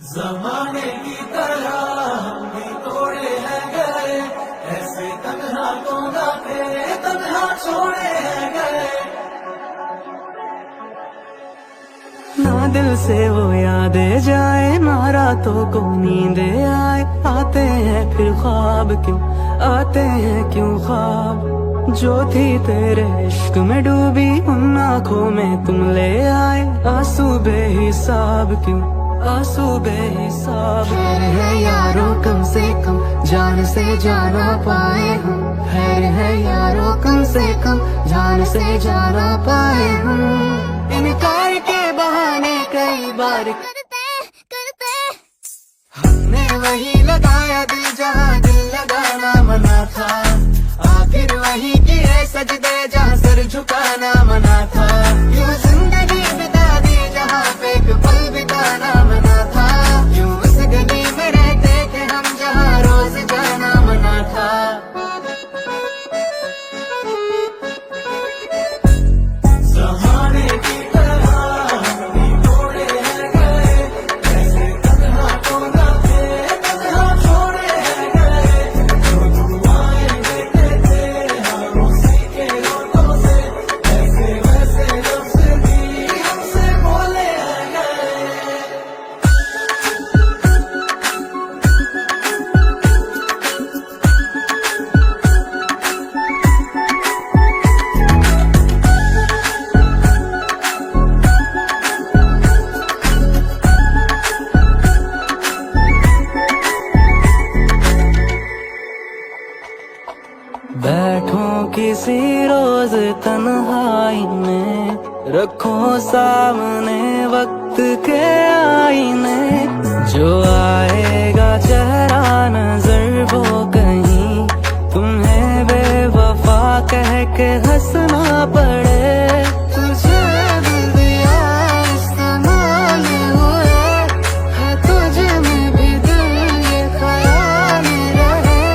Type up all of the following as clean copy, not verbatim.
जमाने की तरह हम भी तोड़े हैं गए, ऐसे तन्हा तो ना थे, तन्हा छोड़े हैं गए। ना दिल से वो यादें जाए, ना रातों को नींदे आए। आते हैं फिर ख्वाब क्यों, आते हैं क्यों ख्वाब। जो थी तेरे इश्क में डूबी, उन आँखों में तुम ले आए। आंसू बेहिसाब क्यों, आंसू बेहिसाब। है यारों कम से कम जान से जाना पाए हम। है यारों कम से कम जान से जाना पाए हम। इनकार के बहाने कई बार करते करते हमने वही लगाया दिल जहाँ दिल लगाना मना था। आखिर वही किए सजदे जहाँ सर झुकाना मना था। यूं जिंदगी बिता दी जहाँ पे एक पल बिताना मना था। यूं उस गली में रहते थे हम जहाँ रोज जाना मना था। जमाने की तरह हम भी तोड़े हैं गए, ऐसे तन्हा तो ना थे, तन्हा छोड़े हैं गए। जो दुआएं देते थे हम उसी के होठों से, ऐसे वैसे लफ्ज़ भी हमसे बोले हैं गए। बैठो किसी रोज तन्हाई में, रखो सामने वक्त के आईने। जो आएगा चेहरा नजर वो कहीं तुम्हें बेवफा कह के हंसना पड़े। तुझे दिल दिया इस्तेमाल हुए, है तुझे में भी दिल ये ख्याल रहे।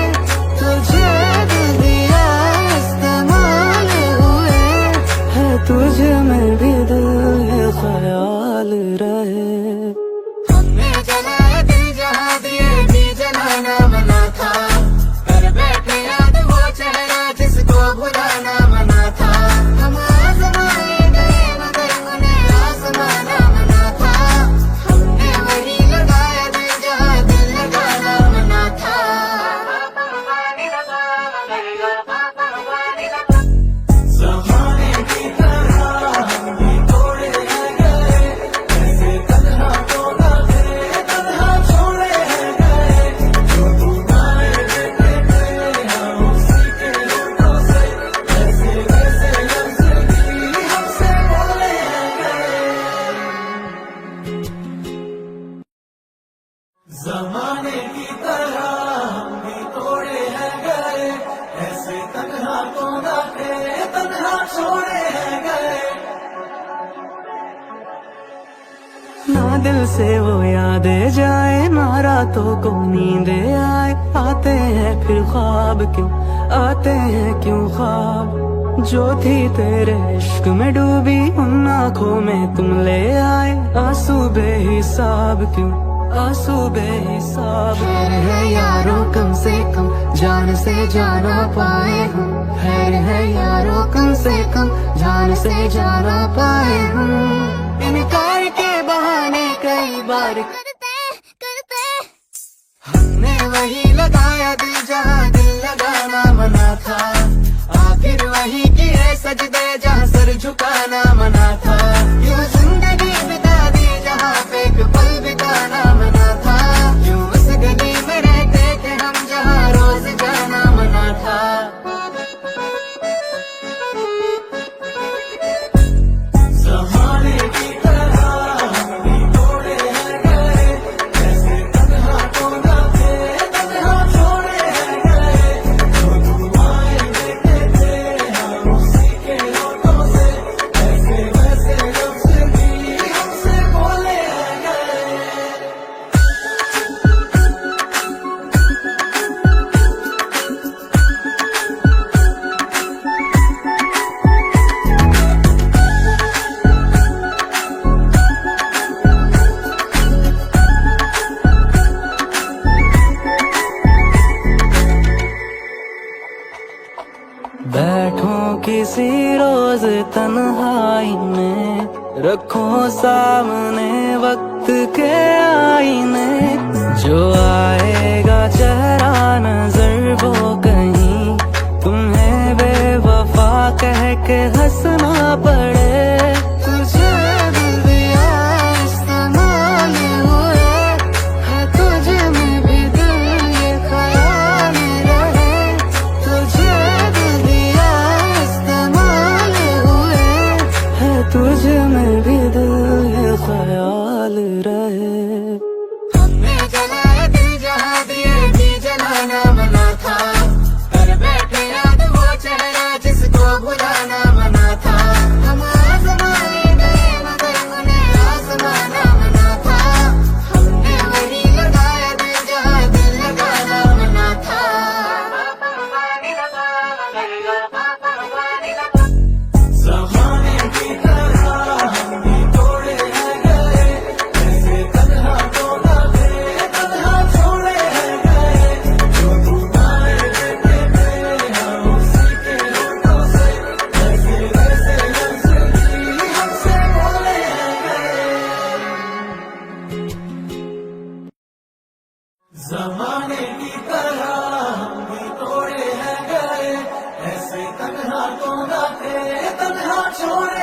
तुझे दिल दिया इस्तेमाल हुए, है तुझ में भी दिल ये ख्याल रहे। हमने जलाया दिल जहाँ दिए भी जलाना मना था। कर बैठे याद वो चेहरा जिसको भुलाना मना था। हम आजमाए गए मगर उन्हें आजमाना मना था। हमने वही लगाया दिल जहाँ दिल लगाना मना था। जमाने की तरह हम भी तोड़े हैं गए, ऐसे तन्हा तो ना थे, तन्हा छोड़े हैं गए। जो दुआएं देते थे हम उसी के होठों से, ऐसे वैसे लफ्ज़ भी हमसे बोले हैं गए। जमाने की तरह हम भी तोड़े हैं गए, ऐसे तन्हा तो ना थे, तन्हा छोड़े हैं गए। ना दिल से वो यादें जाए, ना रातों को नींदे आए। आते हैं फिर ख्वाब क्यों, आते हैं क्यों ख्वाब। जो थी तेरे इश्क में डूबी, उन आँखों में तुम ले आए। आंसू बेहिसाब क्यों, आंसू बेहिसाब। है यारों कम से कम जान से जाना पाए हम। है यारों कम से कम जान से जाना पाए हम। इनकार के बहाने कई बार करते करते हमने वही लगाया दिल जहाँ दिल लगाना मना था। आखिर वही किए सजदे जहाँ सर झुकाना मना था। यूं जिंदगी बिता दी जहाँ पे एक पल बिताना मना था। यूं उस गली में रहते थे हम जहाँ रोज जाना मना था। जमाने की तरह हम भी तोड़े हैं गए, ऐसे तन्हा तो ना थे, तन्हा छोड़े हैं गए। जो दुआएं देते थे हम उसी के होठों से, ऐसे वैसे किसी रोज तन्हाई में रखो सामने वक्त के आईने, जो आएगा चेहरा नजर वो कहीं तुम्हें बेवफा कह के हंसना पड़े। तुझे दिल दिया इस्तेमाल हुए है, तुझे में भी दिल ये ख्याल रहे। तुझे दिल दिया इस्तेमाल हुए है तुझ में भी दिल ये ख्याल रहे। हमने जलाए दिल जहाँ दिए भी जलाना मना था, कर बैठे याद वो चेहरा जिसको भुलाना मना था। हम आजमाने गए मगर उन्हें आजमाना मना था, हमने वही लगाया दिल जहाँ दिल लगाना मना था। ज़माने की तरह हम भी तोड़े हैं गए, ऐसे तन्हा तो न थे, तन्हा छोड़े हैं गए। जो तुम्हारे देखे थे हम उसी के होठों से, ऐसे वैसे लफ्ज़ भी हमसे बोले हैं गए। ज़माने की तरह हम भी तोड़े हैं गए, ऐसे तन्हा तो न थे, तन्हा छोड़े